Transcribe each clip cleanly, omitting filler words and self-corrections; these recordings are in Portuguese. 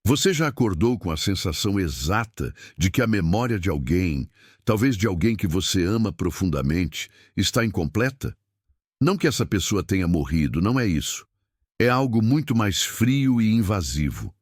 Você já acordou com a sensação exata de que a memória de alguém, talvez de alguém que você ama profundamente, está incompleta? Não que essa pessoa tenha morrido, não é isso. É algo muito mais frio e invasivo.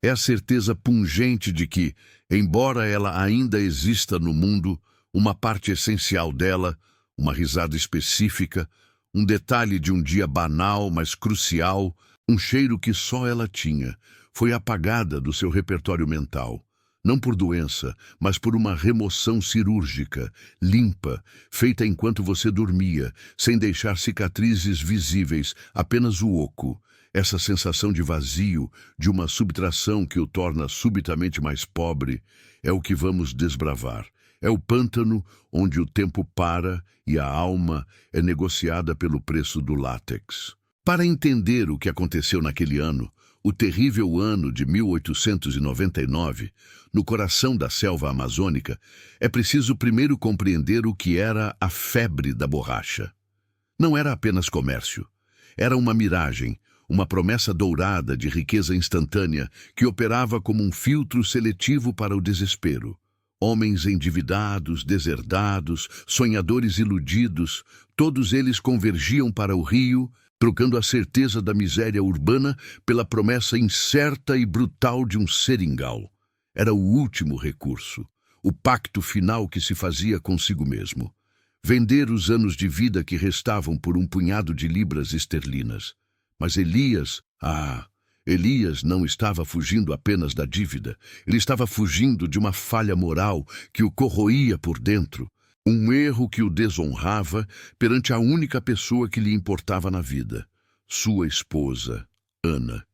É a certeza pungente de que, embora ela ainda exista no mundo, uma parte essencial dela, uma risada específica, um detalhe de um dia banal, mas crucial, um cheiro que só ela tinha, foi apagada do seu repertório mental. Não por doença, mas por uma remoção cirúrgica, limpa, feita enquanto você dormia, sem deixar cicatrizes visíveis, apenas o oco. Essa sensação de vazio, de uma subtração que o torna subitamente mais pobre, é o que vamos desbravar. É o pântano onde o tempo para e a alma é negociada pelo preço do látex. Para entender o que aconteceu naquele ano, o terrível ano de 1899, no coração da selva amazônica, é preciso primeiro compreender o que era a febre da borracha. Não era apenas comércio. Era uma miragem, uma promessa dourada de riqueza instantânea que operava como um filtro seletivo para o desespero. Homens endividados, deserdados, sonhadores iludidos, todos eles convergiam para o rio, trocando a certeza da miséria urbana pela promessa incerta e brutal de um seringal. Era o último recurso, o pacto final que se fazia consigo mesmo. Vender os anos de vida que restavam por um punhado de libras esterlinas. Mas Elias não estava fugindo apenas da dívida. Ele estava fugindo de uma falha moral que o corroía por dentro. Um erro que o desonrava perante a única pessoa que lhe importava na vida. Sua esposa, Ana.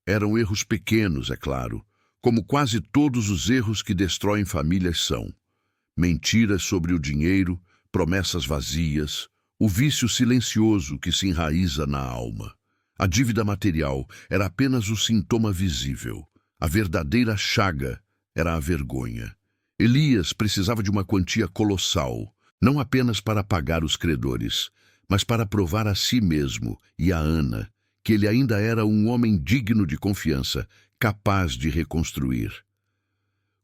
Eram erros pequenos, é claro, como quase todos os erros que destroem famílias são. Mentiras sobre o dinheiro, promessas vazias, o vício silencioso que se enraiza na alma. A dívida material era apenas o sintoma visível. A verdadeira chaga era a vergonha. Elias precisava de uma quantia colossal, não apenas para pagar os credores, mas para provar a si mesmo e a Ana que ele ainda era um homem digno de confiança, capaz de reconstruir.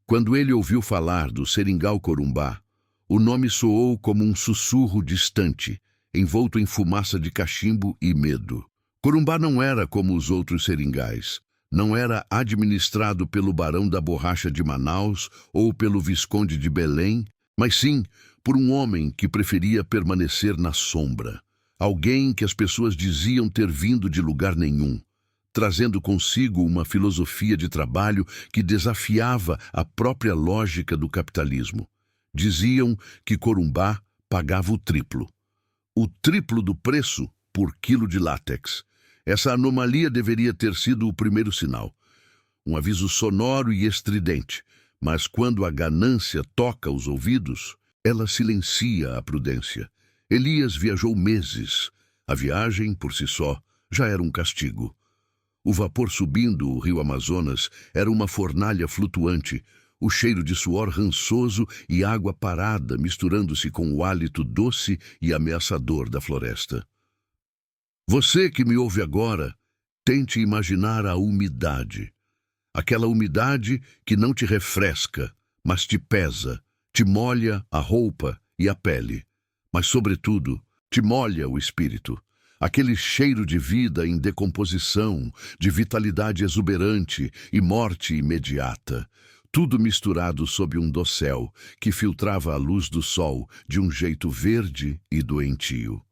Quando ele ouviu falar do seringal Corumbá, o nome soou como um sussurro distante, envolto em fumaça de cachimbo e medo. Corumbá não era como os outros seringais. Não era administrado pelo barão da borracha de Manaus ou pelo visconde de Belém, mas sim por um homem que preferia permanecer na sombra. Alguém que as pessoas diziam ter vindo de lugar nenhum, trazendo consigo uma filosofia de trabalho que desafiava a própria lógica do capitalismo. Diziam que Corumbá pagava o triplo do preço por quilo de látex. Essa anomalia deveria ter sido o primeiro sinal. Um aviso sonoro e estridente, mas quando a ganância toca os ouvidos, ela silencia a prudência. Elias viajou meses. A viagem, por si só, já era um castigo. O vapor subindo o rio Amazonas era uma fornalha flutuante, o cheiro de suor rançoso e água parada misturando-se com o hálito doce e ameaçador da floresta. Você que me ouve agora, tente imaginar a umidade. Aquela umidade que não te refresca, mas te pesa, te molha a roupa e a pele, mas, sobretudo, te molha o espírito. Aquele cheiro de vida em decomposição, de vitalidade exuberante e morte imediata. Tudo misturado sob um dossel que filtrava a luz do sol de um jeito verde e doentio.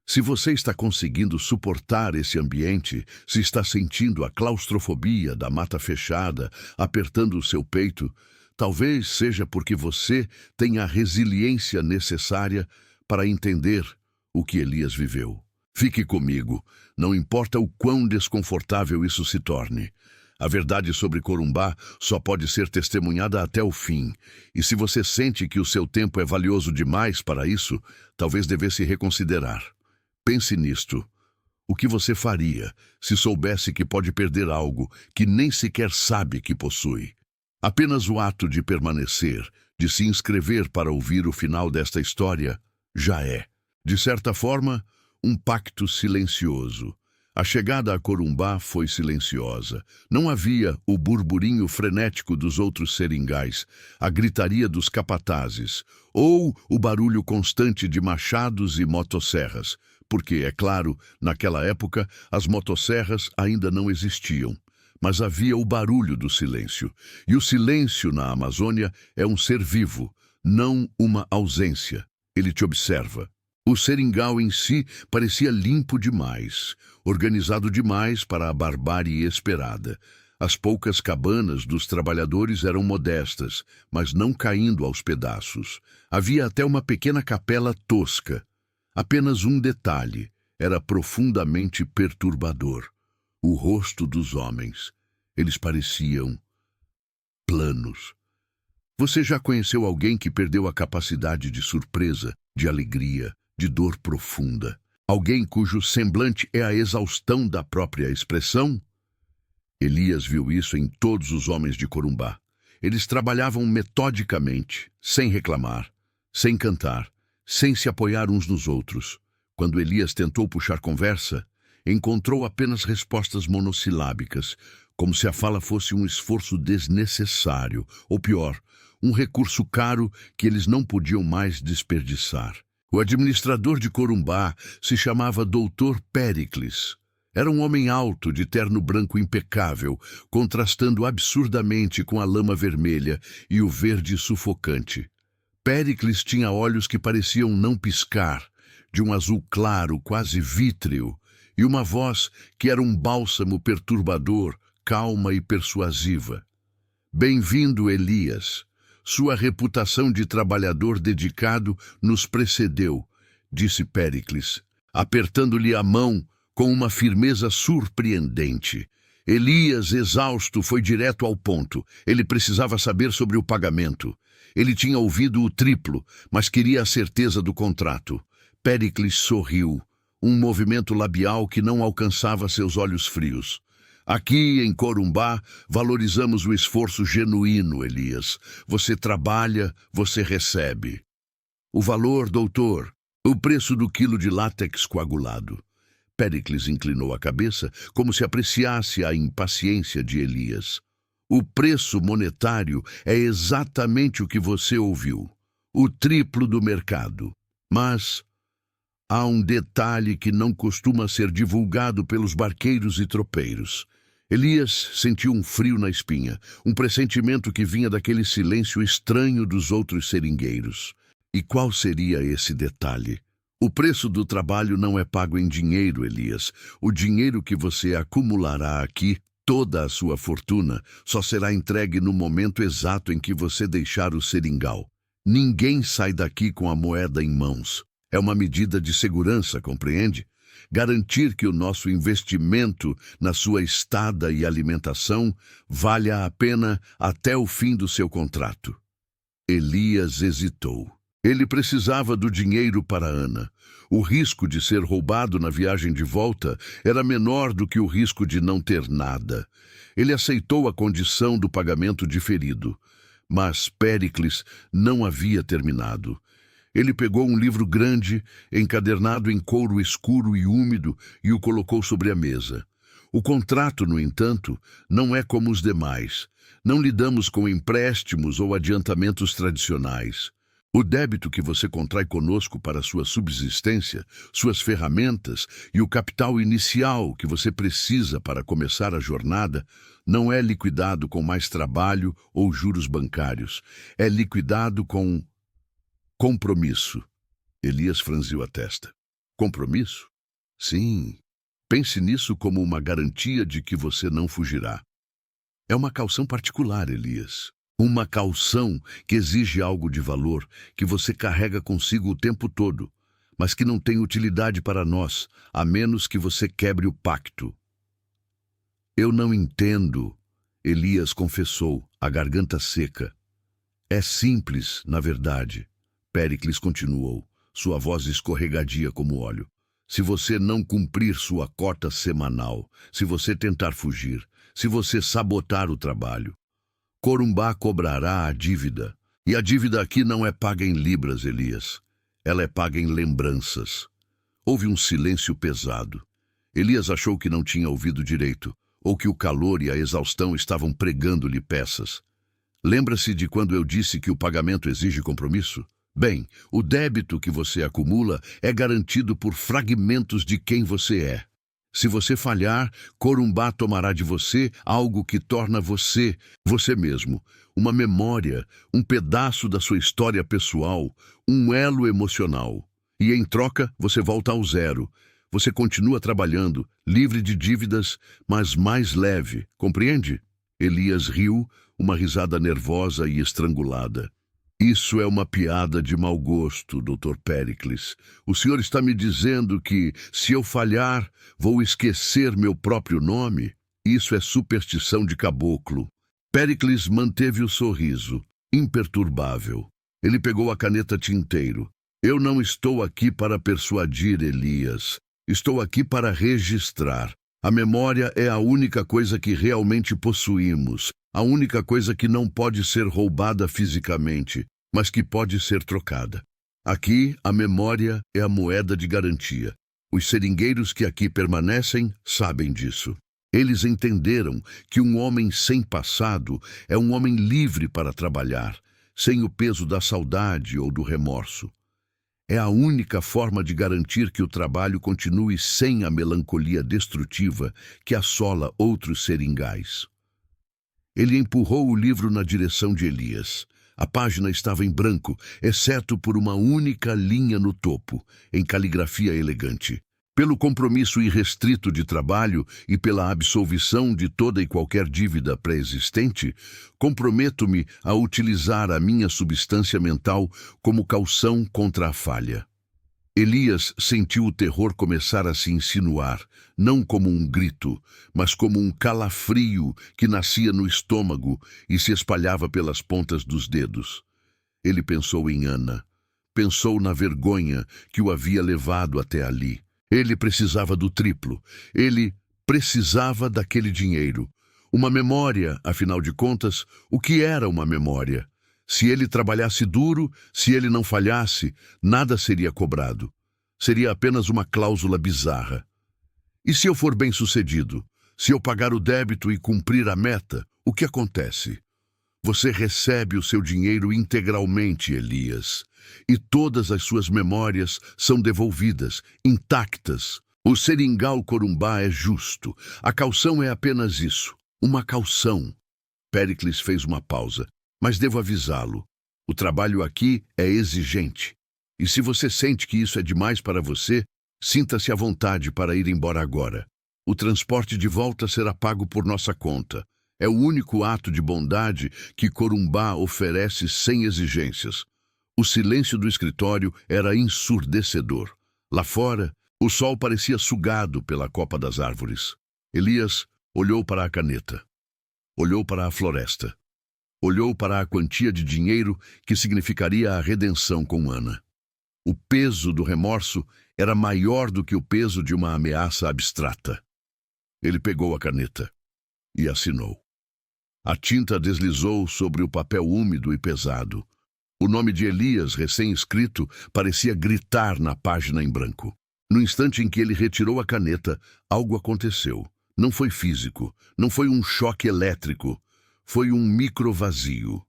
Se você está conseguindo suportar esse ambiente, se está sentindo a claustrofobia da mata fechada apertando o seu peito, talvez seja porque você tem a resiliência necessária para entender o que Elias viveu. Fique comigo, não importa o quão desconfortável isso se torne. A verdade sobre Corumbá só pode ser testemunhada até o fim, e se você sente que o seu tempo é valioso demais para isso, talvez devesse reconsiderar. Pense nisto. O que você faria se soubesse que pode perder algo que nem sequer sabe que possui? Apenas o ato de permanecer, de se inscrever para ouvir o final desta história, já é, de certa forma, um pacto silencioso. A chegada a Corumbá foi silenciosa. Não havia o burburinho frenético dos outros seringais, a gritaria dos capatazes, ou o barulho constante de machados e motosserras, porque, é claro, naquela época as motosserras ainda não existiam. Mas havia o barulho do silêncio. E o silêncio na Amazônia é um ser vivo, não uma ausência. Ele te observa. O seringal em si parecia limpo demais, organizado demais para a barbárie esperada. As poucas cabanas dos trabalhadores eram modestas, mas não caindo aos pedaços. Havia até uma pequena capela tosca. Apenas um detalhe era profundamente perturbador: o rosto dos homens. Eles pareciam planos. Você já conheceu alguém que perdeu a capacidade de surpresa, de alegria, de dor profunda? Alguém cujo semblante é a exaustão da própria expressão? Elias viu isso em todos os homens de Corumbá. Eles trabalhavam metodicamente, sem reclamar, sem cantar, sem se apoiar uns nos outros. Quando Elias tentou puxar conversa, encontrou apenas respostas monossilábicas, como se a fala fosse um esforço desnecessário, ou pior, um recurso caro que eles não podiam mais desperdiçar. O administrador de Corumbá se chamava Doutor Péricles. Era um homem alto, de terno branco impecável, contrastando absurdamente com a lama vermelha e o verde sufocante. Péricles tinha olhos que pareciam não piscar, de um azul claro, quase vítreo, e uma voz que era um bálsamo perturbador, calma e persuasiva. Bem-vindo, Elias. Sua reputação de trabalhador dedicado nos precedeu, disse Péricles, apertando-lhe a mão com uma firmeza surpreendente. Elias, exausto, foi direto ao ponto. Ele precisava saber sobre o pagamento. Ele tinha ouvido o triplo, mas queria a certeza do contrato. Péricles sorriu, um movimento labial que não alcançava seus olhos frios. Aqui, em Corumbá, valorizamos o esforço genuíno, Elias. Você trabalha, você recebe. O valor, doutor, o preço do quilo de látex coagulado. Péricles inclinou a cabeça, como se apreciasse a impaciência de Elias. O preço monetário é exatamente o que você ouviu. O triplo do mercado. Mas há um detalhe que não costuma ser divulgado pelos barqueiros e tropeiros. Elias sentiu um frio na espinha, um pressentimento que vinha daquele silêncio estranho dos outros seringueiros. E qual seria esse detalhe? O preço do trabalho não é pago em dinheiro, Elias. O dinheiro que você acumulará aqui, toda a sua fortuna, só será entregue no momento exato em que você deixar o seringal. Ninguém sai daqui com a moeda em mãos. É uma medida de segurança, compreende? Garantir que o nosso investimento na sua estada e alimentação valha a pena até o fim do seu contrato. Elias hesitou. Ele precisava do dinheiro para Ana. O risco de ser roubado na viagem de volta era menor do que o risco de não ter nada. Ele aceitou a condição do pagamento diferido. Mas Péricles não havia terminado. Ele pegou um livro grande, encadernado em couro escuro e úmido, e o colocou sobre a mesa. O contrato, no entanto, não é como os demais. Não lidamos com empréstimos ou adiantamentos tradicionais. O débito que você contrai conosco para sua subsistência, suas ferramentas e o capital inicial que você precisa para começar a jornada não é liquidado com mais trabalho ou juros bancários. É liquidado com compromisso. Elias franziu a testa. Compromisso? Sim. Pense nisso como uma garantia de que você não fugirá. É uma caução particular, Elias. Uma caução que exige algo de valor, que você carrega consigo o tempo todo, mas que não tem utilidade para nós, a menos que você quebre o pacto. Eu não entendo, Elias confessou, a garganta seca. É simples, na verdade. Péricles continuou, sua voz escorregadia como óleo. Se você não cumprir sua cota semanal, se você tentar fugir, se você sabotar o trabalho, Corumbá cobrará a dívida. E a dívida aqui não é paga em libras, Elias. Ela é paga em lembranças. Houve um silêncio pesado. Elias achou que não tinha ouvido direito, ou que o calor e a exaustão estavam pregando-lhe peças. Lembra-se de quando eu disse que o pagamento exige compromisso? Bem, o débito que você acumula é garantido por fragmentos de quem você é. Se você falhar, Corumbá tomará de você algo que torna você, você mesmo, uma memória, um pedaço da sua história pessoal, um elo emocional. E em troca, você volta ao zero. Você continua trabalhando, livre de dívidas, mas mais leve, compreende? Elias riu, uma risada nervosa e estrangulada. Isso é uma piada de mau gosto, Dr. Péricles. O senhor está me dizendo que, se eu falhar, vou esquecer meu próprio nome? Isso é superstição de caboclo. Péricles manteve o sorriso, imperturbável. Ele pegou a caneta tinteiro. Eu não estou aqui para persuadir Elias. Estou aqui para registrar. A memória é a única coisa que realmente possuímos, a única coisa que não pode ser roubada fisicamente, mas que pode ser trocada. Aqui, a memória é a moeda de garantia. Os seringueiros que aqui permanecem sabem disso. Eles entenderam que um homem sem passado é um homem livre para trabalhar, sem o peso da saudade ou do remorso. É a única forma de garantir que o trabalho continue sem a melancolia destrutiva que assola outros seringais. Ele empurrou o livro na direção de Elias. A página estava em branco, exceto por uma única linha no topo, em caligrafia elegante. Pelo compromisso irrestrito de trabalho e pela absolvição de toda e qualquer dívida pré-existente, comprometo-me a utilizar a minha substância mental como caução contra a falha. Elias sentiu o terror começar a se insinuar, não como um grito, mas como um calafrio que nascia no estômago e se espalhava pelas pontas dos dedos. Ele pensou em Ana. Pensou na vergonha que o havia levado até ali. Ele precisava do triplo. Ele precisava daquele dinheiro. Uma memória, afinal de contas, o que era uma memória? Se ele trabalhasse duro, se ele não falhasse, nada seria cobrado. Seria apenas uma cláusula bizarra. E se eu for bem-sucedido? Se eu pagar o débito e cumprir a meta, o que acontece? Você recebe o seu dinheiro integralmente, Elias, e todas as suas memórias são devolvidas, intactas. O seringal Corumbá é justo. A caução é apenas isso, uma caução. Péricles fez uma pausa, mas devo avisá-lo. O trabalho aqui é exigente. E se você sente que isso é demais para você, sinta-se à vontade para ir embora agora. O transporte de volta será pago por nossa conta. É o único ato de bondade que Corumbá oferece sem exigências. O silêncio do escritório era ensurdecedor. Lá fora, o sol parecia sugado pela copa das árvores. Elias olhou para a caneta. Olhou para a floresta. Olhou para a quantia de dinheiro que significaria a redenção com Ana. O peso do remorso era maior do que o peso de uma ameaça abstrata. Ele pegou a caneta e assinou. A tinta deslizou sobre o papel úmido e pesado. O nome de Elias, recém-escrito, parecia gritar na página em branco. No instante em que ele retirou a caneta, algo aconteceu. Não foi físico, não foi um choque elétrico, foi um microvazio.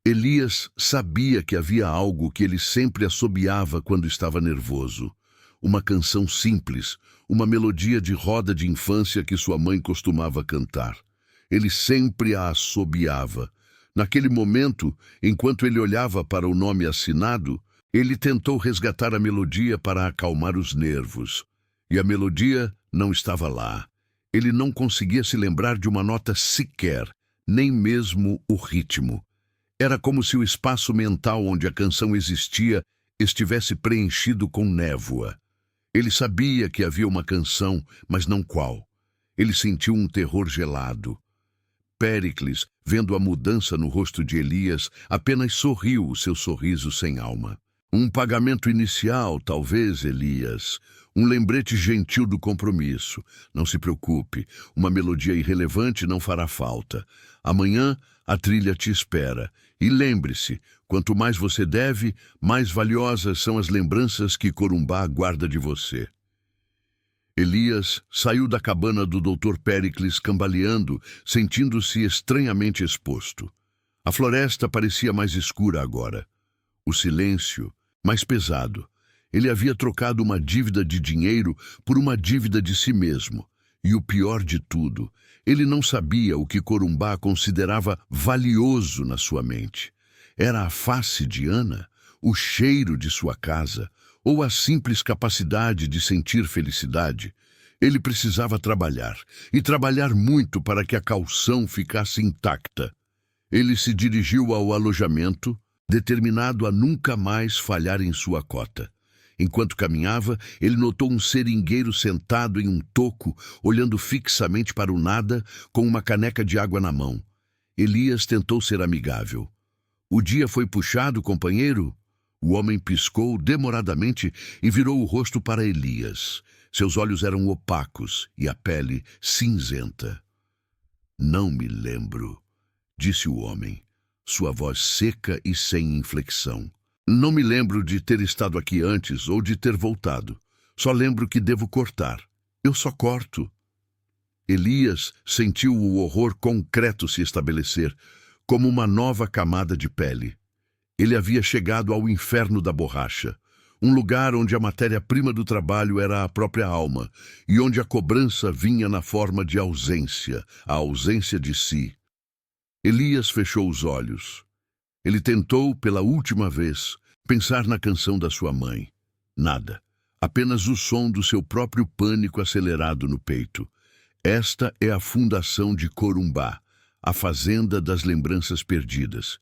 Elias sabia que havia algo que ele sempre assobiava quando estava nervoso. Uma canção simples, uma melodia de roda de infância que sua mãe costumava cantar. Ele sempre a assobiava. Naquele momento, enquanto ele olhava para o nome assinado, ele tentou resgatar a melodia para acalmar os nervos. E a melodia não estava lá. Ele não conseguia se lembrar de uma nota sequer, nem mesmo o ritmo. Era como se o espaço mental onde a canção existia estivesse preenchido com névoa. Ele sabia que havia uma canção, mas não qual. Ele sentiu um terror gelado. Péricles, vendo a mudança no rosto de Elias, apenas sorriu o seu sorriso sem alma. Um pagamento inicial, talvez, Elias. Um lembrete gentil do compromisso. Não se preocupe, uma melodia irrelevante não fará falta. Amanhã a trilha te espera. E lembre-se, quanto mais você deve, mais valiosas são as lembranças que Corumbá guarda de você. Elias saiu da cabana do Dr. Péricles cambaleando, sentindo-se estranhamente exposto. A floresta parecia mais escura agora. O silêncio, mais pesado. Ele havia trocado uma dívida de dinheiro por uma dívida de si mesmo. E o pior de tudo, ele não sabia o que Corumbá considerava valioso na sua mente. Era a face de Ana, o cheiro de sua casa, ou a simples capacidade de sentir felicidade. Ele precisava trabalhar, e trabalhar muito para que a caução ficasse intacta. Ele se dirigiu ao alojamento, determinado a nunca mais falhar em sua cota. Enquanto caminhava, ele notou um seringueiro sentado em um toco, olhando fixamente para o nada, com uma caneca de água na mão. Elias tentou ser amigável. "O dia foi puxado, companheiro?" O homem piscou demoradamente e virou o rosto para Elias. Seus olhos eram opacos e a pele cinzenta. "Não me lembro", disse o homem, sua voz seca e sem inflexão. "Não me lembro de ter estado aqui antes ou de ter voltado. Só lembro que devo cortar. Eu só corto." Elias sentiu o horror concreto se estabelecer, como uma nova camada de pele. Ele havia chegado ao inferno da borracha, um lugar onde a matéria-prima do trabalho era a própria alma, e onde a cobrança vinha na forma de ausência, a ausência de si. Elias fechou os olhos. Ele tentou, pela última vez, pensar na canção da sua mãe. Nada. Apenas o som do seu próprio pânico acelerado no peito. Esta é a fundação de Corumbá, a fazenda das lembranças perdidas,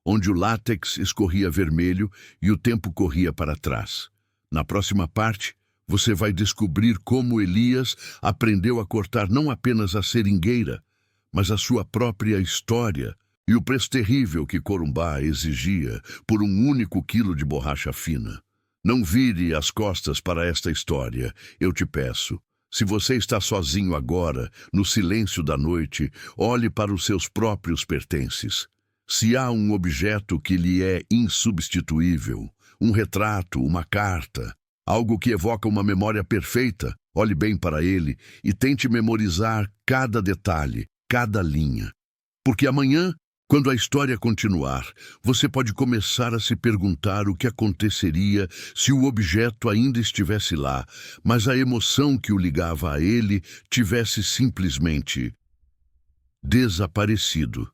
onde o látex escorria vermelho e o tempo corria para trás. Na próxima parte, você vai descobrir como Elias aprendeu a cortar não apenas a seringueira, mas a sua própria história e o preço terrível que Corumbá exigia por um único quilo de borracha fina. Não vire as costas para esta história, eu te peço. Se você está sozinho agora, no silêncio da noite, olhe para os seus próprios pertences. Se há um objeto que lhe é insubstituível, um retrato, uma carta, algo que evoca uma memória perfeita, olhe bem para ele e tente memorizar cada detalhe, cada linha. Porque amanhã, quando a história continuar, você pode começar a se perguntar o que aconteceria se o objeto ainda estivesse lá, mas a emoção que o ligava a ele tivesse simplesmente desaparecido.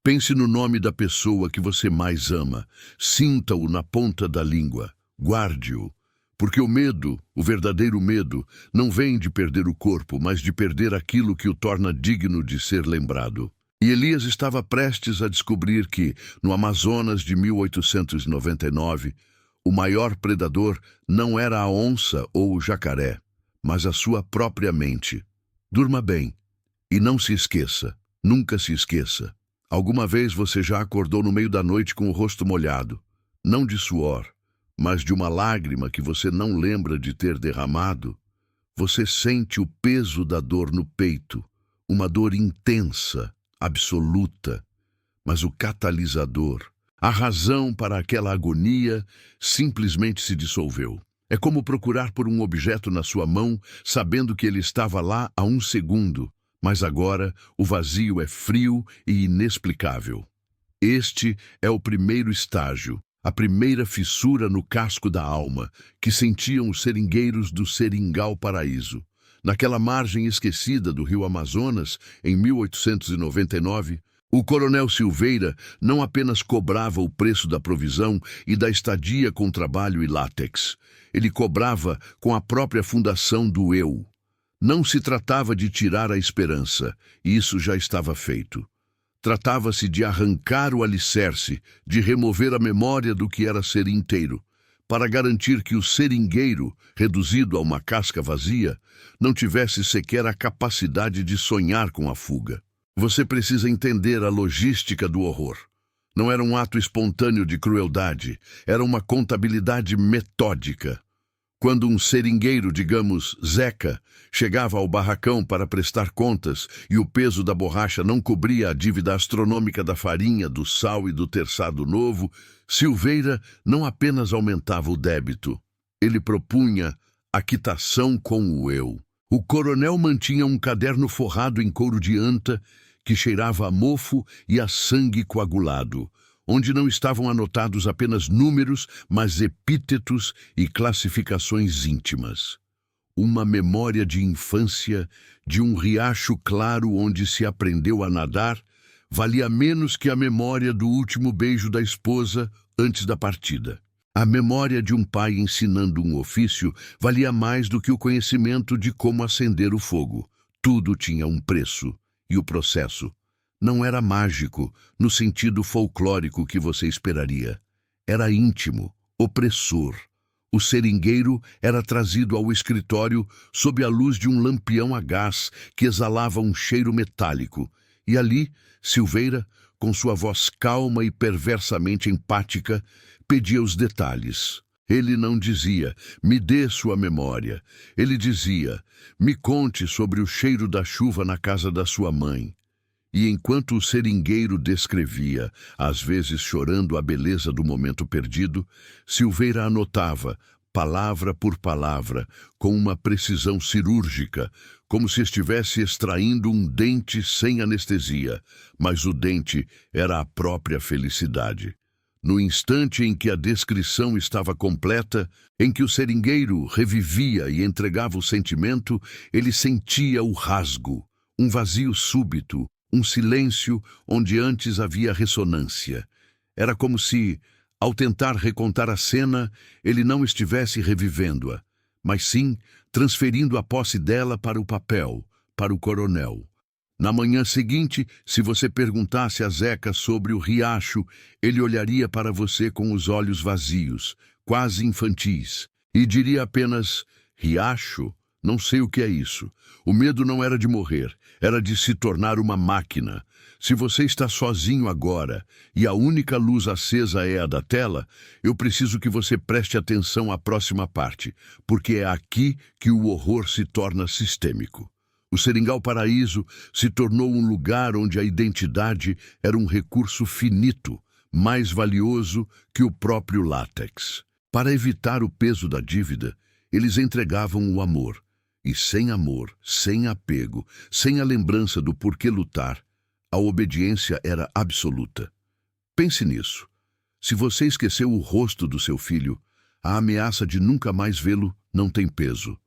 Pense no nome da pessoa que você mais ama. Sinta-o na ponta da língua. Guarde-o. Porque o medo, o verdadeiro medo, não vem de perder o corpo, mas de perder aquilo que o torna digno de ser lembrado. E Elias estava prestes a descobrir que, no Amazonas de 1899, o maior predador não era a onça ou o jacaré, mas a sua própria mente. Durma bem. E não se esqueça, nunca se esqueça. Alguma vez você já acordou no meio da noite com o rosto molhado, não de suor, mas de uma lágrima que você não lembra de ter derramado? Você sente o peso da dor no peito, uma dor intensa, absoluta, mas o catalisador, a razão para aquela agonia, simplesmente se dissolveu. É como procurar por um objeto na sua mão, sabendo que ele estava lá há um segundo, mas agora o vazio é frio e inexplicável. Este é o primeiro estágio, a primeira fissura no casco da alma, que sentiam os seringueiros do Seringal Paraíso. Naquela margem esquecida do rio Amazonas, em 1899, o coronel Silveira não apenas cobrava o preço da provisão e da estadia com trabalho e látex. Ele cobrava com a própria fundação do eu. Não se tratava de tirar a esperança, e isso já estava feito. Tratava-se de arrancar o alicerce, de remover a memória do que era ser inteiro, para garantir que o seringueiro, reduzido a uma casca vazia, não tivesse sequer a capacidade de sonhar com a fuga. Você precisa entender a logística do horror. Não era um ato espontâneo de crueldade, era uma contabilidade metódica. Quando um seringueiro, digamos, Zeca, chegava ao barracão para prestar contas e o peso da borracha não cobria a dívida astronômica da farinha, do sal e do terçado novo, Silveira não apenas aumentava o débito, ele propunha a quitação com o eu. O coronel mantinha um caderno forrado em couro de anta que cheirava a mofo e a sangue coagulado, onde não estavam anotados apenas números, mas epítetos e classificações íntimas. Uma memória de infância, de um riacho claro onde se aprendeu a nadar, valia menos que a memória do último beijo da esposa antes da partida. A memória de um pai ensinando um ofício valia mais do que o conhecimento de como acender o fogo. Tudo tinha um preço, e o processo não era mágico no sentido folclórico que você esperaria. Era íntimo, opressor. O seringueiro era trazido ao escritório sob a luz de um lampião a gás que exalava um cheiro metálico, e ali, Silveira, com sua voz calma e perversamente empática, pedia os detalhes. Ele não dizia, me dê sua memória. Ele dizia, me conte sobre o cheiro da chuva na casa da sua mãe. E enquanto o seringueiro descrevia, às vezes chorando a beleza do momento perdido, Silveira anotava, palavra por palavra, com uma precisão cirúrgica, como se estivesse extraindo um dente sem anestesia, mas o dente era a própria felicidade. No instante em que a descrição estava completa, em que o seringueiro revivia e entregava o sentimento, ele sentia o rasgo, um vazio súbito, um silêncio onde antes havia ressonância. Era como se, ao tentar recontar a cena, ele não estivesse revivendo-a, mas sim transferindo a posse dela para o papel, para o coronel. Na manhã seguinte, se você perguntasse a Zeca sobre o riacho, ele olharia para você com os olhos vazios, quase infantis, e diria apenas, riacho? Não sei o que é isso. O medo não era de morrer, era de se tornar uma máquina. Se você está sozinho agora e a única luz acesa é a da tela, eu preciso que você preste atenção à próxima parte, porque é aqui que o horror se torna sistêmico. O Seringal Paraíso se tornou um lugar onde a identidade era um recurso finito, mais valioso que o próprio látex. Para evitar o peso da dívida, eles entregavam o amor. E sem amor, sem apego, sem a lembrança do porquê lutar, a obediência era absoluta. Pense nisso. Se você esqueceu o rosto do seu filho, a ameaça de nunca mais vê-lo não tem peso.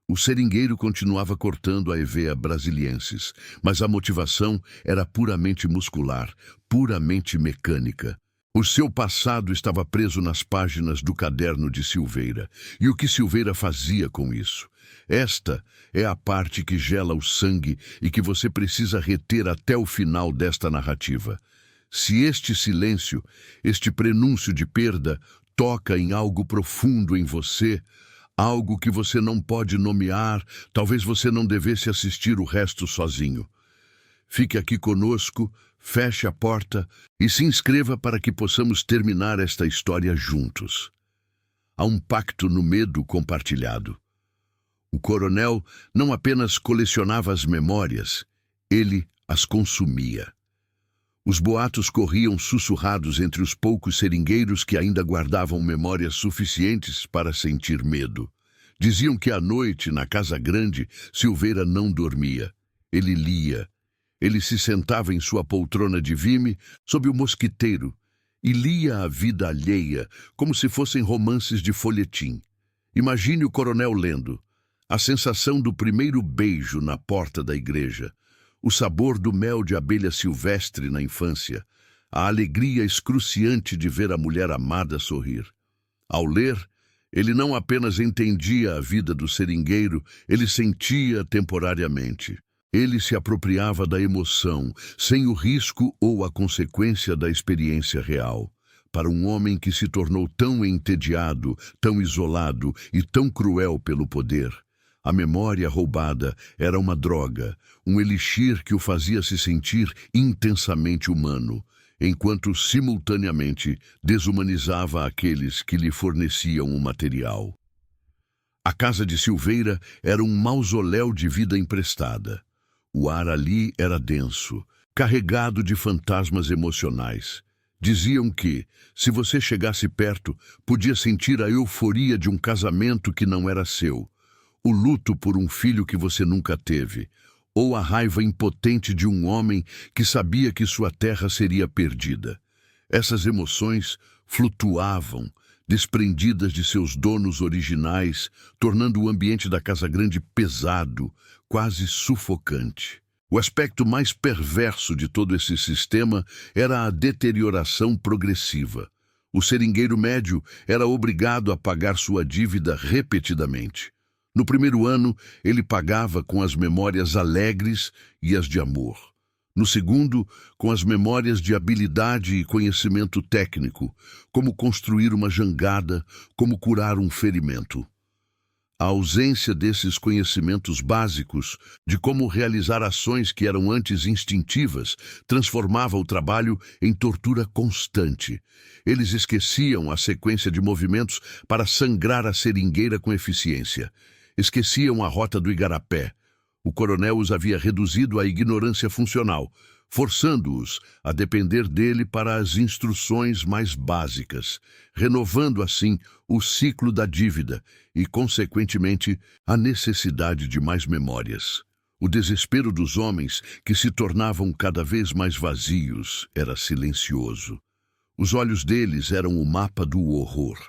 O seringueiro continuava cortando a Hevea brasiliensis, mas a motivação era puramente muscular, puramente mecânica. O seu passado estava preso nas páginas do caderno de Silveira. E o que Silveira fazia com isso? Esta é a parte que gela o sangue e que você precisa reter até o final desta narrativa. Se este silêncio, este prenúncio de perda, toca em algo profundo em você, algo que você não pode nomear, talvez você não devesse assistir o resto sozinho. Fique aqui conosco, feche a porta e se inscreva para que possamos terminar esta história juntos. Há um pacto no medo compartilhado. O coronel não apenas colecionava as memórias, ele as consumia. Os boatos corriam sussurrados entre os poucos seringueiros que ainda guardavam memórias suficientes para sentir medo. Diziam que à noite, na Casa Grande, Silveira não dormia. Ele lia. Ele se sentava em sua poltrona de vime, sob o mosquiteiro, e lia a vida alheia, como se fossem romances de folhetim. Imagine o coronel lendo. A sensação do primeiro beijo na porta da igreja, o sabor do mel de abelha silvestre na infância, a alegria excruciante de ver a mulher amada sorrir. Ao ler, ele não apenas entendia a vida do seringueiro, ele sentia temporariamente. Ele se apropriava da emoção, sem o risco ou a consequência da experiência real. Para um homem que se tornou tão entediado, tão isolado e tão cruel pelo poder, a memória roubada era uma droga, um elixir que o fazia se sentir intensamente humano, enquanto simultaneamente desumanizava aqueles que lhe forneciam o material. A casa de Silveira era um mausoléu de vida emprestada. O ar ali era denso, carregado de fantasmas emocionais. Diziam que, se você chegasse perto, podia sentir a euforia de um casamento que não era seu. o luto por um filho que você nunca teve, ou a raiva impotente de um homem que sabia que sua terra seria perdida. Essas emoções flutuavam, desprendidas de seus donos originais, tornando o ambiente da Casa Grande pesado, quase sufocante. O aspecto mais perverso de todo esse sistema era a deterioração progressiva. O seringueiro médio era obrigado a pagar sua dívida repetidamente. No primeiro ano, ele pagava com as memórias alegres e as de amor. No segundo, com as memórias de habilidade e conhecimento técnico, como construir uma jangada, como curar um ferimento. A ausência desses conhecimentos básicos, de como realizar ações que eram antes instintivas, transformava o trabalho em tortura constante. Eles esqueciam a sequência de movimentos para sangrar a seringueira com eficiência. Esqueciam a rota do igarapé. O coronel os havia reduzido à ignorância funcional, forçando-os a depender dele para as instruções mais básicas, renovando assim o ciclo da dívida e, consequentemente, a necessidade de mais memórias. O desespero dos homens, que se tornavam cada vez mais vazios, era silencioso. Os olhos deles eram o mapa do horror.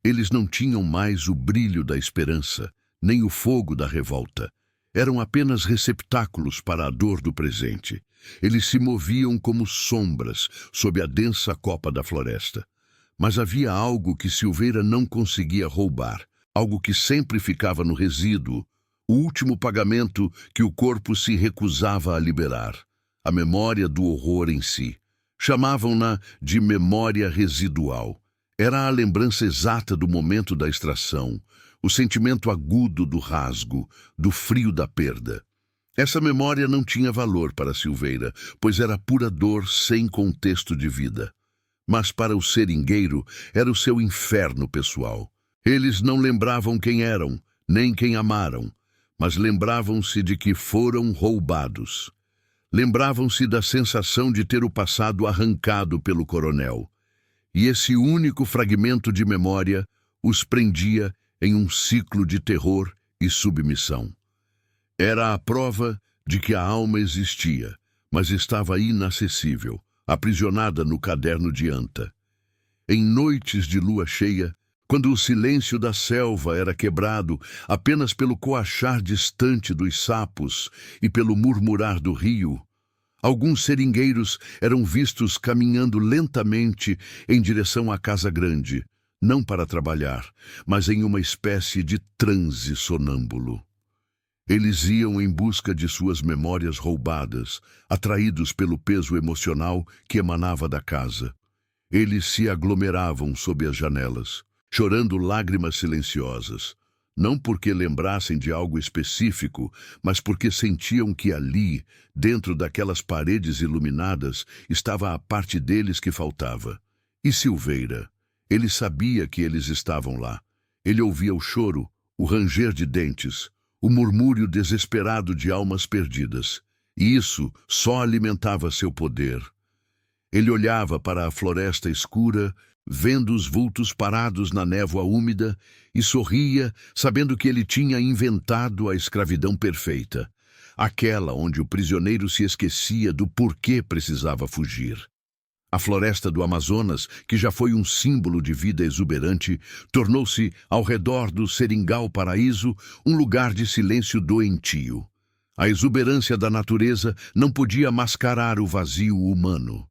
Eles não tinham mais o brilho da esperança, nem o fogo da revolta. Eram apenas receptáculos para a dor do presente. Eles se moviam como sombras sob a densa copa da floresta. Mas havia algo que Silveira não conseguia roubar, algo que sempre ficava no resíduo, o último pagamento que o corpo se recusava a liberar, a memória do horror em si. Chamavam-na de memória residual. Era a lembrança exata do momento da extração, o sentimento agudo do rasgo, do frio da perda. Essa memória não tinha valor para Silveira, pois era pura dor sem contexto de vida. Mas para o seringueiro era o seu inferno pessoal. Eles não lembravam quem eram, nem quem amaram, mas lembravam-se de que foram roubados. Lembravam-se da sensação de ter o passado arrancado pelo coronel. E esse único fragmento de memória os prendia em um ciclo de terror e submissão. Era a prova de que a alma existia, mas estava inacessível, aprisionada no caderno de anta. Em noites de lua cheia, quando o silêncio da selva era quebrado apenas pelo coachar distante dos sapos e pelo murmurar do rio, alguns seringueiros eram vistos caminhando lentamente em direção à Casa Grande, não para trabalhar, mas em uma espécie de transe sonâmbulo. Eles iam em busca de suas memórias roubadas, atraídos pelo peso emocional que emanava da casa. Eles se aglomeravam sob as janelas, chorando lágrimas silenciosas, não porque lembrassem de algo específico, mas porque sentiam que ali, dentro daquelas paredes iluminadas, estava a parte deles que faltava. E Silveira? Ele sabia que eles estavam lá. Ele ouvia o choro, o ranger de dentes, o murmúrio desesperado de almas perdidas. E isso só alimentava seu poder. Ele olhava para a floresta escura, vendo os vultos parados na névoa úmida, e sorria, sabendo que ele tinha inventado a escravidão perfeita, aquela onde o prisioneiro se esquecia do porquê precisava fugir. A floresta do Amazonas, que já foi um símbolo de vida exuberante, tornou-se, ao redor do Seringal Paraíso, um lugar de silêncio doentio. A exuberância da natureza não podia mascarar o vazio humano.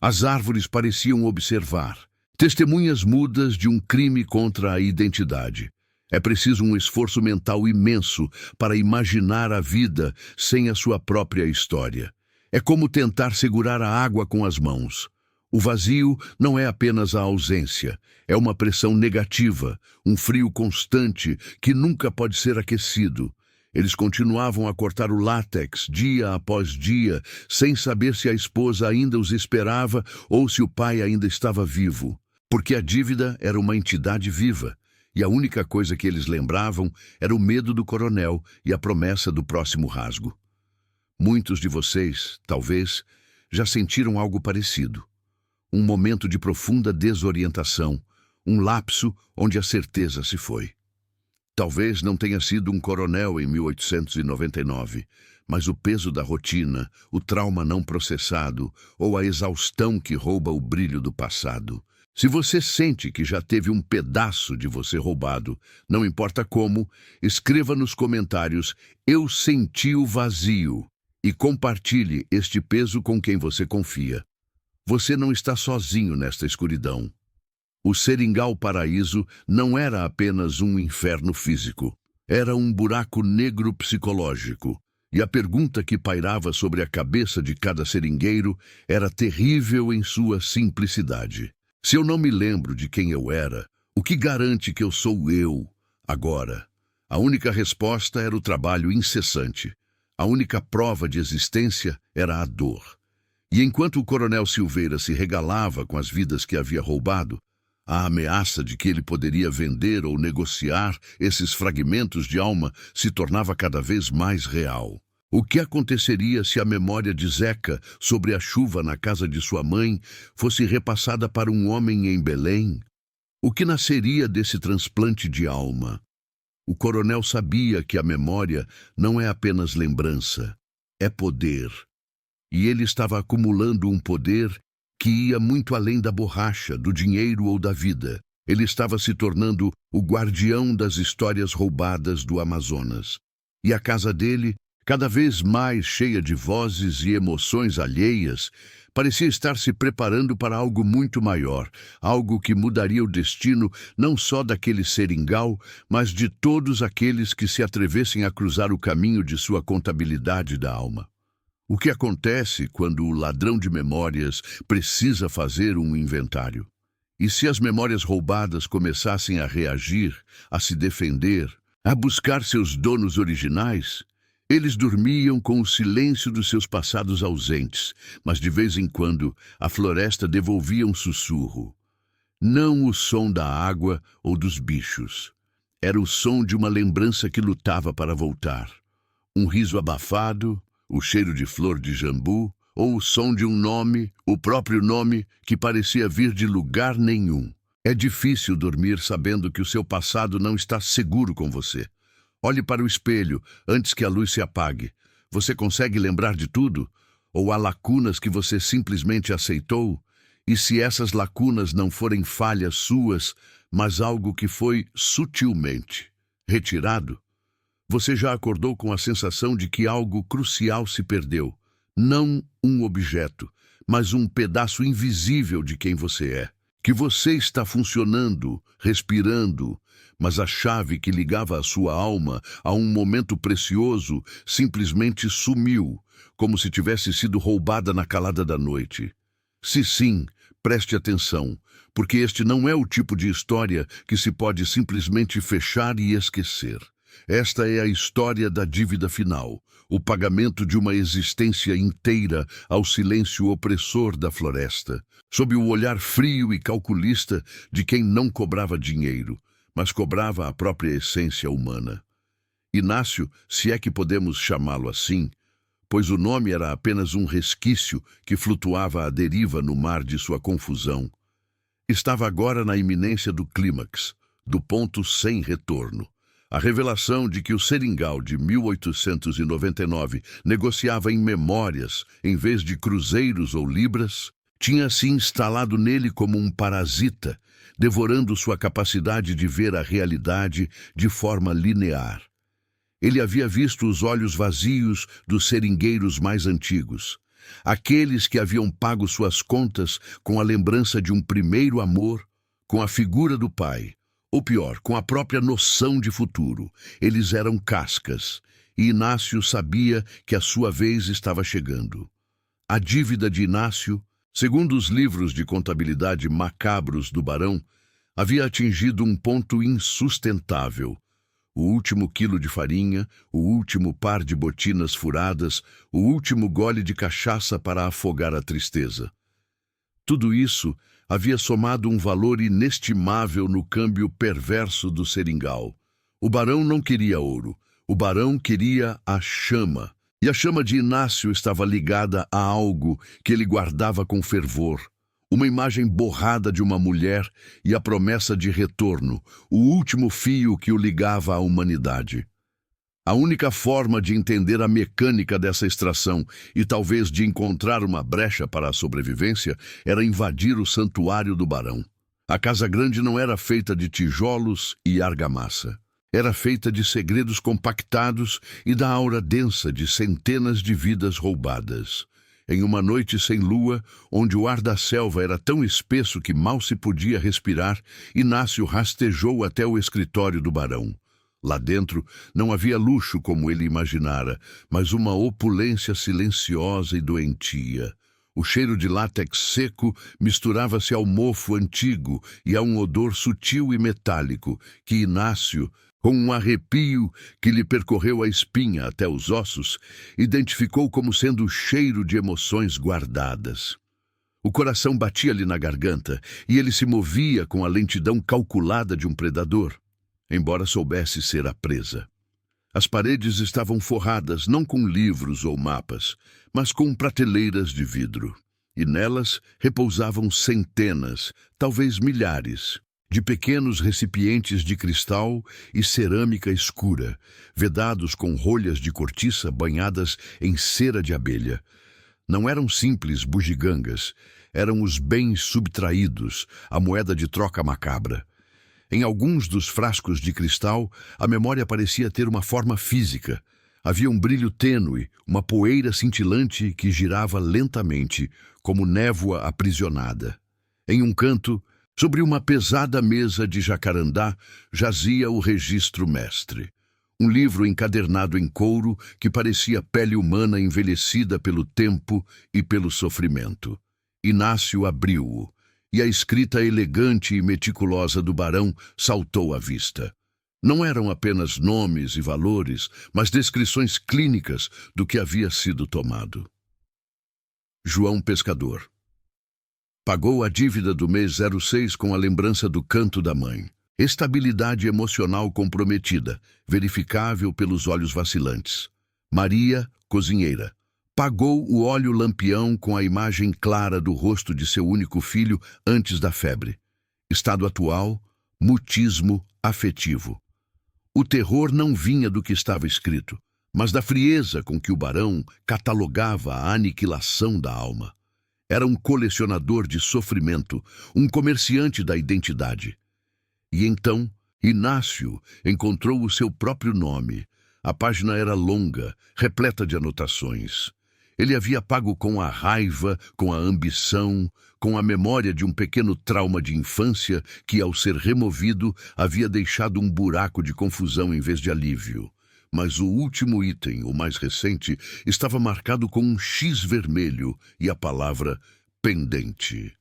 As árvores pareciam observar, testemunhas mudas de um crime contra a identidade. É preciso um esforço mental imenso para imaginar a vida sem a sua própria história. É como tentar segurar a água com as mãos. O vazio não é apenas a ausência, é uma pressão negativa, um frio constante que nunca pode ser aquecido. Eles continuavam a cortar o látex dia após dia, sem saber se a esposa ainda os esperava ou se o pai ainda estava vivo, porque a dívida era uma entidade viva, e a única coisa que eles lembravam era o medo do coronel e a promessa do próximo rasgo. Muitos de vocês, talvez, já sentiram algo parecido. Um momento de profunda desorientação, um lapso onde a certeza se foi. Talvez não tenha sido um coronel em 1899, mas o peso da rotina, o trauma não processado ou a exaustão que rouba o brilho do passado. Se você sente que já teve um pedaço de você roubado, não importa como, escreva nos comentários "Eu senti o vazio" e compartilhe este peso com quem você confia. Você não está sozinho nesta escuridão. O Seringal Paraíso não era apenas um inferno físico. Era um buraco negro psicológico. E a pergunta que pairava sobre a cabeça de cada seringueiro era terrível em sua simplicidade. Se eu não me lembro de quem eu era, o que garante que eu sou eu agora? A única resposta era o trabalho incessante. A única prova de existência era a dor. E enquanto o coronel Silveira se regalava com as vidas que havia roubado, a ameaça de que ele poderia vender ou negociar esses fragmentos de alma se tornava cada vez mais real. O que aconteceria se a memória de Zeca sobre a chuva na casa de sua mãe fosse repassada para um homem em Belém? O que nasceria desse transplante de alma? O coronel sabia que a memória não é apenas lembrança, é poder. E ele estava acumulando um poder que ia muito além da borracha, do dinheiro ou da vida. Ele estava se tornando o guardião das histórias roubadas do Amazonas. E a casa dele, cada vez mais cheia de vozes e emoções alheias, parecia estar se preparando para algo muito maior, algo que mudaria o destino não só daquele seringal, mas de todos aqueles que se atrevessem a cruzar o caminho de sua contabilidade da alma. O que acontece quando o ladrão de memórias precisa fazer um inventário? E se as memórias roubadas começassem a reagir, a se defender, a buscar seus donos originais? Eles dormiam com o silêncio dos seus passados ausentes, mas de vez em quando a floresta devolvia um sussurro. Não o som da água ou dos bichos. Era o som de uma lembrança que lutava para voltar. Um riso abafado, o cheiro de flor de jambu, ou o som de um nome, o próprio nome, que parecia vir de lugar nenhum. É difícil dormir sabendo que o seu passado não está seguro com você. Olhe para o espelho antes que a luz se apague. Você consegue lembrar de tudo? Ou há lacunas que você simplesmente aceitou? E se essas lacunas não forem falhas suas, mas algo que foi sutilmente retirado? Você já acordou com a sensação de que algo crucial se perdeu? Não um objeto, mas um pedaço invisível de quem você é. Que você está funcionando, respirando, mas a chave que ligava a sua alma a um momento precioso simplesmente sumiu, como se tivesse sido roubada na calada da noite. Se sim, preste atenção, porque este não é o tipo de história que se pode simplesmente fechar e esquecer. Esta é a história da dívida final, o pagamento de uma existência inteira ao silêncio opressor da floresta, sob o olhar frio e calculista de quem não cobrava dinheiro, mas cobrava a própria essência humana. Inácio, se é que podemos chamá-lo assim, pois o nome era apenas um resquício que flutuava à deriva no mar de sua confusão, estava agora na iminência do clímax, do ponto sem retorno. A revelação de que o Seringal de 1899 negociava em memórias em vez de cruzeiros ou libras tinha se instalado nele como um parasita, devorando sua capacidade de ver a realidade de forma linear. Ele havia visto os olhos vazios dos seringueiros mais antigos, aqueles que haviam pago suas contas com a lembrança de um primeiro amor, com a figura do pai, ou pior, com a própria noção de futuro. Eles eram cascas, e Inácio sabia que a sua vez estava chegando. A dívida de Inácio, segundo os livros de contabilidade macabros do barão, havia atingido um ponto insustentável. O último quilo de farinha, o último par de botinas furadas, o último gole de cachaça para afogar a tristeza. Tudo isso havia somado um valor inestimável no câmbio perverso do seringal. O barão não queria ouro, o barão queria a chama. E a chama de Inácio estava ligada a algo que ele guardava com fervor, Uma imagem borrada de uma mulher e a promessa de retorno, o último fio que o ligava à humanidade. A única forma de entender a mecânica dessa extração e talvez de encontrar uma brecha para a sobrevivência era invadir o santuário do barão. A casa grande não era feita de tijolos e argamassa. Era feita de segredos compactados e da aura densa de centenas de vidas roubadas. Em uma noite sem lua, onde o ar da selva era tão espesso que mal se podia respirar, Inácio rastejou até o escritório do barão. Lá dentro não havia luxo como ele imaginara, mas uma opulência silenciosa e doentia. O cheiro de látex seco misturava-se ao mofo antigo e a um odor sutil e metálico que Inácio, com um arrepio que lhe percorreu a espinha até os ossos, identificou como sendo o cheiro de emoções guardadas. O coração batia-lhe na garganta e ele se movia com a lentidão calculada de um predador, embora soubesse ser a presa. As paredes estavam forradas não com livros ou mapas, mas com prateleiras de vidro, e nelas repousavam centenas, talvez milhares, de pequenos recipientes de cristal e cerâmica escura, vedados com rolhas de cortiça banhadas em cera de abelha. Não eram simples bugigangas, eram os bens subtraídos, a moeda de troca macabra. Em alguns dos frascos de cristal, a memória parecia ter uma forma física. Havia um brilho tênue, uma poeira cintilante que girava lentamente, como névoa aprisionada. Em um canto, sobre uma pesada mesa de jacarandá, jazia o registro mestre. Um livro encadernado em couro que parecia pele humana envelhecida pelo tempo e pelo sofrimento. Inácio abriu-o, e a escrita elegante e meticulosa do barão saltou à vista. Não eram apenas nomes e valores, mas descrições clínicas do que havia sido tomado. João Pescador. Pagou a dívida do mês 06 com a lembrança do canto da mãe. Estabilidade emocional comprometida, verificável pelos olhos vacilantes. Maria, cozinheira. Pagou o óleo lampião com a imagem clara do rosto de seu único filho antes da febre. Estado atual, mutismo afetivo. O terror não vinha do que estava escrito, mas da frieza com que o barão catalogava a aniquilação da alma. Era um colecionador de sofrimento, um comerciante da identidade. E então, Inácio encontrou o seu próprio nome. A página era longa, repleta de anotações. Ele havia pago com a raiva, com a ambição, com a memória de um pequeno trauma de infância que, ao ser removido, havia deixado um buraco de confusão em vez de alívio. Mas o último item, o mais recente, estava marcado com um X vermelho e a palavra pendente.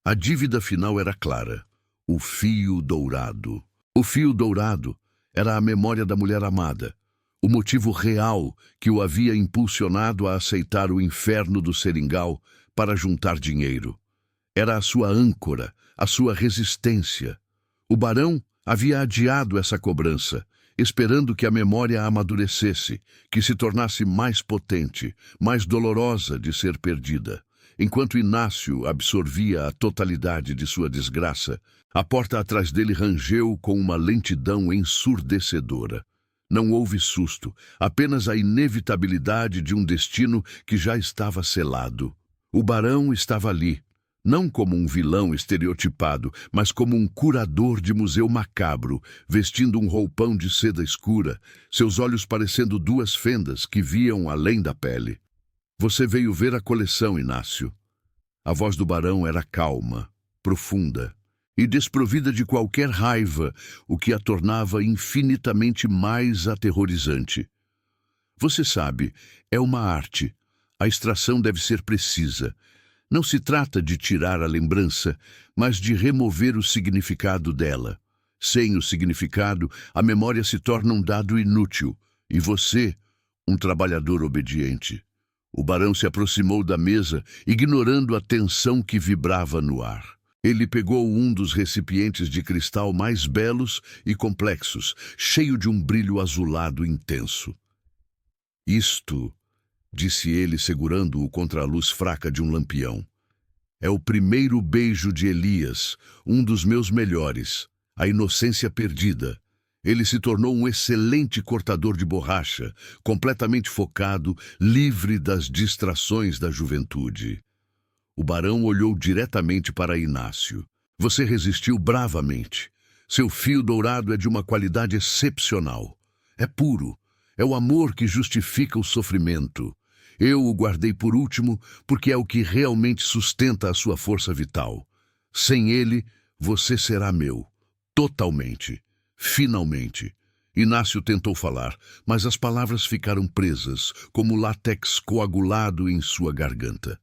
A dívida final era clara: o fio dourado. O fio dourado era a memória da mulher amada, o motivo real que o havia impulsionado a aceitar o inferno do seringal para juntar dinheiro. Era a sua âncora, a sua resistência. O barão havia adiado essa cobrança, esperando que a memória amadurecesse, que se tornasse mais potente, mais dolorosa de ser perdida. Enquanto Inácio absorvia a totalidade de sua desgraça, a porta atrás dele rangeu com uma lentidão ensurdecedora. Não houve susto, apenas a inevitabilidade de um destino que já estava selado. O barão estava ali, não como um vilão estereotipado, mas como um curador de museu macabro, vestindo um roupão de seda escura, seus olhos parecendo duas fendas que viam além da pele. Você veio ver a coleção, Inácio. A voz do barão era calma, profunda e desprovida de qualquer raiva, o que a tornava infinitamente mais aterrorizante. Você sabe, é uma arte. A extração deve ser precisa. Não se trata de tirar a lembrança, mas de remover o significado dela. Sem o significado, a memória se torna um dado inútil, e você, um trabalhador obediente. O barão se aproximou da mesa, ignorando a tensão que vibrava no ar. Ele pegou um dos recipientes de cristal mais belos e complexos, cheio de um brilho azulado intenso. Isto, disse ele segurando-o contra a luz fraca de um lampião, É o primeiro beijo de Elias, um dos meus melhores. A inocência perdida. Ele se tornou um excelente cortador de borracha, completamente focado, livre das distrações da juventude. O barão olhou diretamente para Inácio. Você resistiu bravamente. Seu fio dourado é de uma qualidade excepcional. É puro. É o amor que justifica o sofrimento. Eu o guardei por último porque é o que realmente sustenta a sua força vital. Sem ele, você será meu. Totalmente. Finalmente. Inácio tentou falar, mas as palavras ficaram presas, como látex coagulado em sua garganta.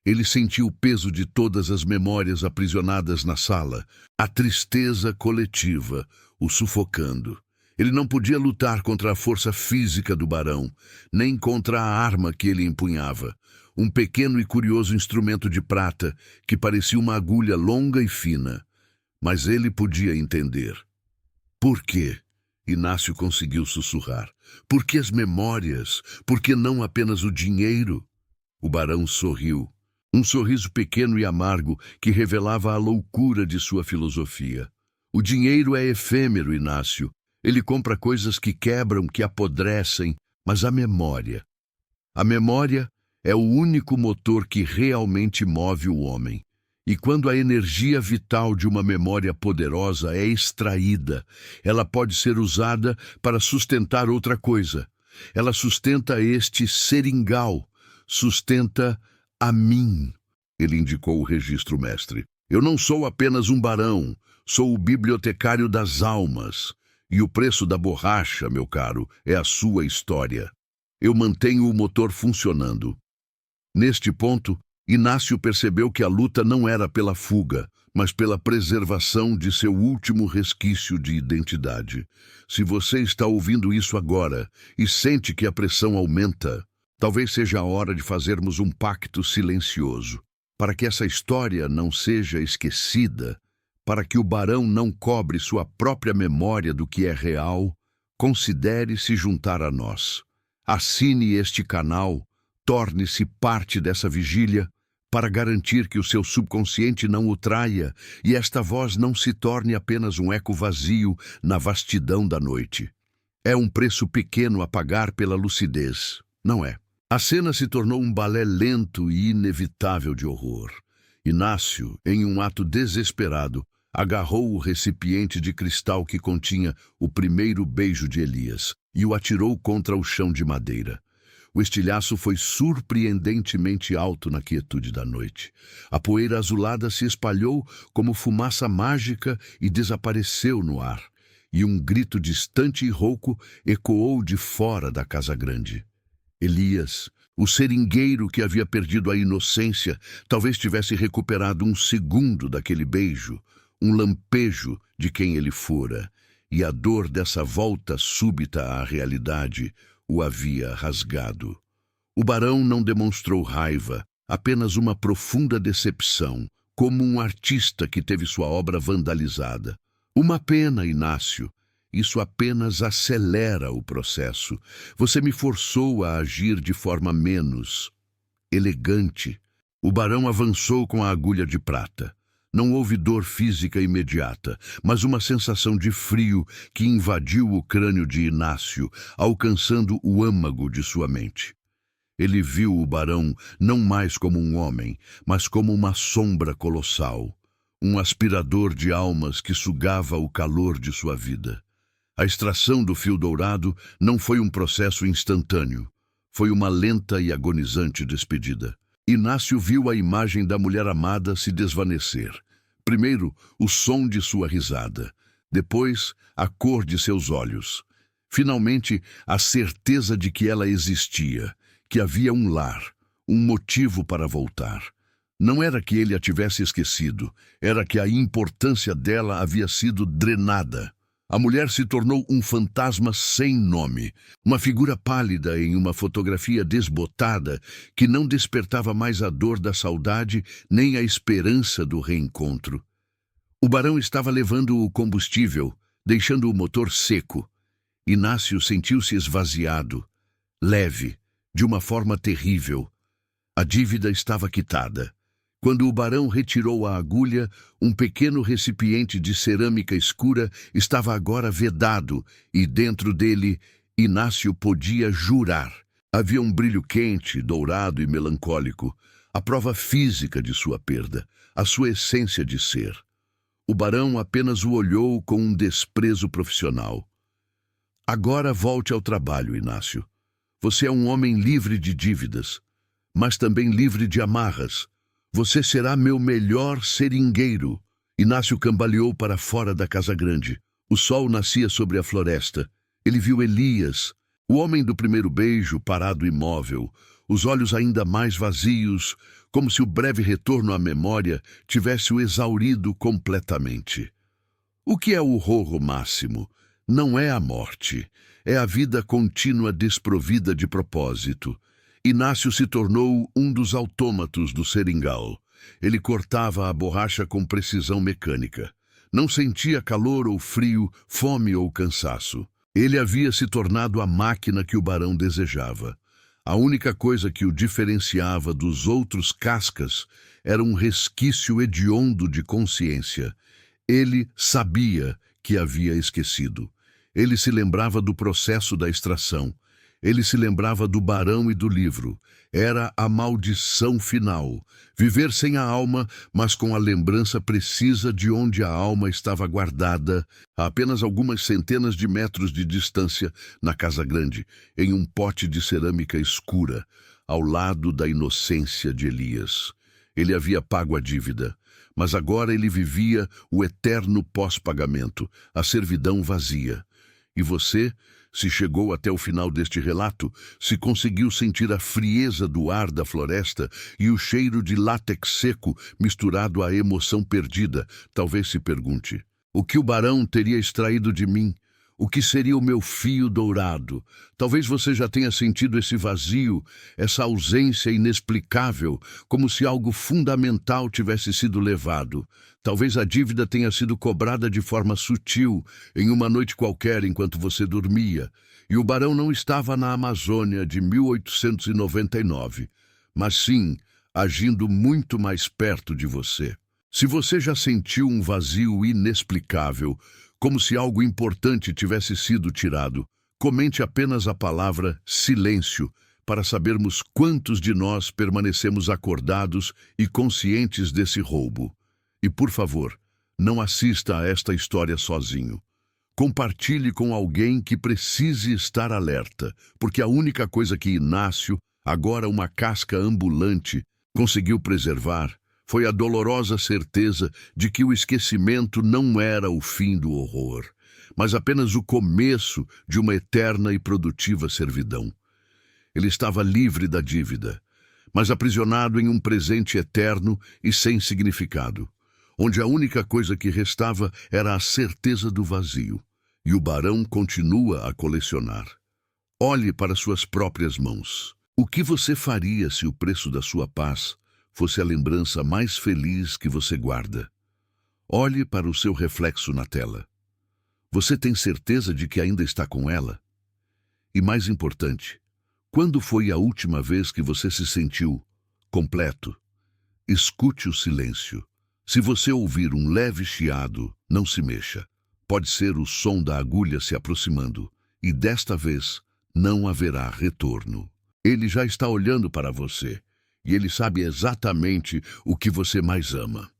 Ele sentiu o peso de todas as memórias aprisionadas na sala, a tristeza coletiva, o sufocando. Ele não podia lutar contra a força física do barão, nem contra a arma que ele empunhava, um pequeno e curioso instrumento de prata que parecia uma agulha longa e fina. Mas ele podia entender. Por quê? Inácio conseguiu sussurrar. Por que as memórias? Por que não apenas o dinheiro? O barão sorriu. Um sorriso pequeno e amargo que revelava a loucura de sua filosofia. O dinheiro é efêmero, Inácio. Ele compra coisas que quebram, que apodrecem, mas a memória é o único motor que realmente move o homem. E quando a energia vital de uma memória poderosa é extraída, ela pode ser usada para sustentar outra coisa. Ela sustenta este seringal, sustenta a mim. Ele indicou o registro mestre. Eu não sou apenas um barão, sou o bibliotecário das almas. E o preço da borracha, meu caro, é a sua história. Eu mantenho o motor funcionando. Neste ponto, Inácio percebeu que a luta não era pela fuga, mas pela preservação de seu último resquício de identidade. Se você está ouvindo isso agora e sente que a pressão aumenta, talvez seja a hora de fazermos um pacto silencioso, para que essa história não seja esquecida. Para que o barão não cobre sua própria memória do que é real, considere se juntar a nós. Assine este canal, torne-se parte dessa vigília, para garantir que o seu subconsciente não o traia e esta voz não se torne apenas um eco vazio na vastidão da noite. É um preço pequeno a pagar pela lucidez, não é? A cena se tornou um balé lento e inevitável de horror. Inácio, em um ato desesperado, agarrou o recipiente de cristal que continha o primeiro beijo de Elias e o atirou contra o chão de madeira. O estilhaço foi surpreendentemente alto na quietude da noite. A poeira azulada se espalhou como fumaça mágica e desapareceu no ar, e um grito distante e rouco ecoou de fora da casa grande. Elias, o seringueiro que havia perdido a inocência, talvez tivesse recuperado um segundo daquele beijo, um lampejo de quem ele fora, e a dor dessa volta súbita à realidade o havia rasgado. O barão não demonstrou raiva, apenas uma profunda decepção, como um artista que teve sua obra vandalizada. Uma pena, Inácio. Isso apenas acelera o processo. Você me forçou a agir de forma menos elegante. O barão avançou com a agulha de prata. Não houve dor física imediata, mas uma sensação de frio que invadiu o crânio de Inácio, alcançando o âmago de sua mente. Ele viu o barão não mais como um homem, mas como uma sombra colossal, um aspirador de almas que sugava o calor de sua vida. A extração do fio dourado não foi um processo instantâneo, foi uma lenta e agonizante despedida. Inácio viu a imagem da mulher amada se desvanecer. Primeiro, o som de sua risada. Depois, a cor de seus olhos. Finalmente, a certeza de que ela existia, que havia um lar, um motivo para voltar. Não era que ele a tivesse esquecido, era que a importância dela havia sido drenada. A mulher se tornou um fantasma sem nome, uma figura pálida em uma fotografia desbotada que não despertava mais a dor da saudade nem a esperança do reencontro. O barão estava levando o combustível, deixando o motor seco. Inácio sentiu-se esvaziado, leve, de uma forma terrível. A dívida estava quitada. Quando o barão retirou a agulha, um pequeno recipiente de cerâmica escura estava agora vedado, e dentro dele, Inácio podia jurar. Havia um brilho quente, dourado e melancólico, a prova física de sua perda, a sua essência de ser. O barão apenas o olhou com um desprezo profissional. Agora volte ao trabalho, Inácio. Você é um homem livre de dívidas, mas também livre de amarras. Você será meu melhor seringueiro. Inácio cambaleou para fora da casa grande. O sol nascia sobre a floresta. Ele viu Elias, o homem do primeiro beijo, parado imóvel, os olhos ainda mais vazios, como se o breve retorno à memória tivesse o exaurido completamente. O que é o horror máximo? Não é a morte, é a vida contínua desprovida de propósito. Inácio se tornou um dos autômatos do seringal. Ele cortava a borracha com precisão mecânica. Não sentia calor ou frio, fome ou cansaço. Ele havia se tornado a máquina que o barão desejava. A única coisa que o diferenciava dos outros cascas era um resquício hediondo de consciência. Ele sabia que havia esquecido. Ele se lembrava do processo da extração. Ele se lembrava do barão e do livro. Era a maldição final. Viver sem a alma, mas com a lembrança precisa de onde a alma estava guardada, a apenas algumas centenas de metros de distância, na casa grande, em um pote de cerâmica escura, ao lado da inocência de Elias. Ele havia pago a dívida, mas agora ele vivia o eterno pós-pagamento, a servidão vazia. E você, se chegou até o final deste relato, se conseguiu sentir a frieza do ar da floresta e o cheiro de látex seco misturado à emoção perdida, talvez se pergunte: o que o barão teria extraído de mim? O que seria o meu fio dourado? Talvez você já tenha sentido esse vazio, essa ausência inexplicável, como se algo fundamental tivesse sido levado. Talvez a dívida tenha sido cobrada de forma sutil, em uma noite qualquer enquanto você dormia. E o barão não estava na Amazônia de 1899, mas sim agindo muito mais perto de você. Se você já sentiu um vazio inexplicável, como se algo importante tivesse sido tirado, comente apenas a palavra silêncio para sabermos quantos de nós permanecemos acordados e conscientes desse roubo. E, por favor, não assista a esta história sozinho. Compartilhe com alguém que precise estar alerta, porque a única coisa que Inácio, agora uma casca ambulante, conseguiu preservar foi a dolorosa certeza de que o esquecimento não era o fim do horror, mas apenas o começo de uma eterna e produtiva servidão. Ele estava livre da dívida, mas aprisionado em um presente eterno e sem significado, onde a única coisa que restava era a certeza do vazio, e o barão continua a colecionar. Olhe para suas próprias mãos. O que você faria se o preço da sua paz fosse a lembrança mais feliz que você guarda? Olhe para o seu reflexo na tela. Você tem certeza de que ainda está com ela? E mais importante, quando foi a última vez que você se sentiu completo? Escute o silêncio. Se você ouvir um leve chiado, não se mexa. Pode ser o som da agulha se aproximando, e desta vez não haverá retorno. Ele já está olhando para você. E ele sabe exatamente o que você mais ama.